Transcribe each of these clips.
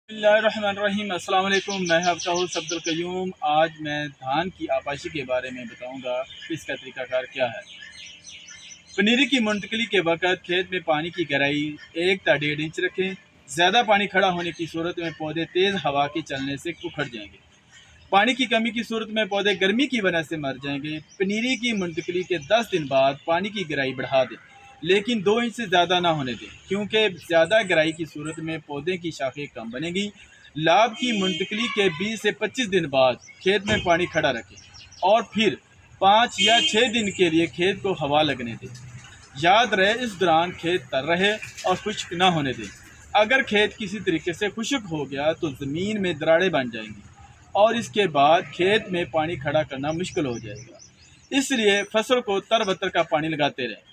بسم اللہ الرحمن الرحیم۔ السلام علیکم، میں آپ کا ہوسٹ عبدالقیوم۔ آج میں دھان کی آپاشی کے بارے میں بتاؤں گا کہ اس کا طریقہ کار کیا ہے۔ پنیری کی منتقلی کے وقت کھیت میں پانی کی گہرائی 1 تا 1.5 انچ رکھیں۔ زیادہ پانی کھڑا ہونے کی صورت میں پودے تیز ہوا کے چلنے سے اکھڑ جائیں گے۔ پانی کی کمی کی صورت میں پودے گرمی کی وجہ سے مر جائیں گے۔ پنیری کی منتقلی کے 10 دن بعد پانی کی گہرائی بڑھا دیں، لیکن 2 انچ سے زیادہ نہ ہونے دیں، کیونکہ زیادہ گہرائی کی صورت میں پودے کی شاخیں کم بنیں گی۔ لاب کی منتقلی کے 20 سے 25 دن بعد کھیت میں پانی کھڑا رکھیں اور پھر 5 یا 6 دن کے لیے کھیت کو ہوا لگنے دیں۔ یاد رہے، اس دوران کھیت تر رہے اور خشک نہ ہونے دیں۔ اگر کھیت کسی طریقے سے خشک ہو گیا تو زمین میں دراڑیں بن جائیں گی اور اس کے بعد کھیت میں پانی کھڑا کرنا مشکل ہو جائے گا۔ اس لیے فصل کو تر بتر کا پانی لگاتے رہیں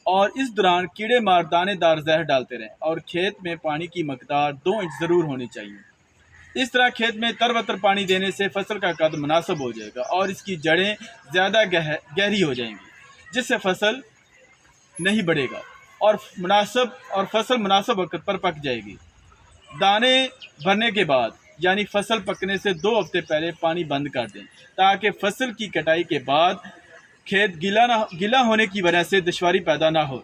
اور اس دوران کیڑے مار دانے دار زہر ڈالتے رہیں، اور کھیت میں پانی کی مقدار 2 انچ ضرور ہونی چاہیے۔ اس طرح کھیت میں تر بتر پانی دینے سے فصل کا قد مناسب ہو جائے گا اور اس کی جڑیں زیادہ گہری ہو جائیں گی، جس سے فصل نہیں بڑھے گا اور فصل مناسب وقت پر پک جائے گی۔ دانے بھرنے کے بعد یعنی فصل پکنے سے 2 ہفتے پہلے پانی بند کر دیں، تاکہ فصل کی کٹائی کے بعد کھیت گیلا ہونے کی وجہ سے دشواری پیدا نہ ہو۔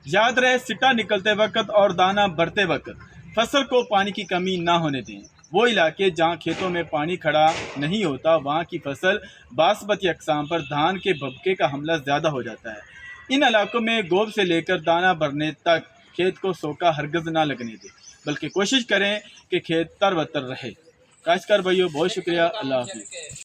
یاد رہے، سٹا نکلتے وقت اور دانہ بھرتے وقت فصل کو پانی کی کمی نہ ہونے دیں۔ وہ علاقے جہاں کھیتوں میں پانی کھڑا نہیں ہوتا، وہاں کی فصل باسمتی اقسام پر دھان کے بھبکے کا حملہ زیادہ ہو جاتا ہے۔ ان علاقوں میں گوب سے لے کر دانہ بھرنے تک کھیت کو سوکھا ہرگز نہ لگنے دیں، بلکہ کوشش کریں کہ کھیت تر بتر رہے۔ کاشتکار بھائیو، بہت شکریہ۔ اللہ حافظ۔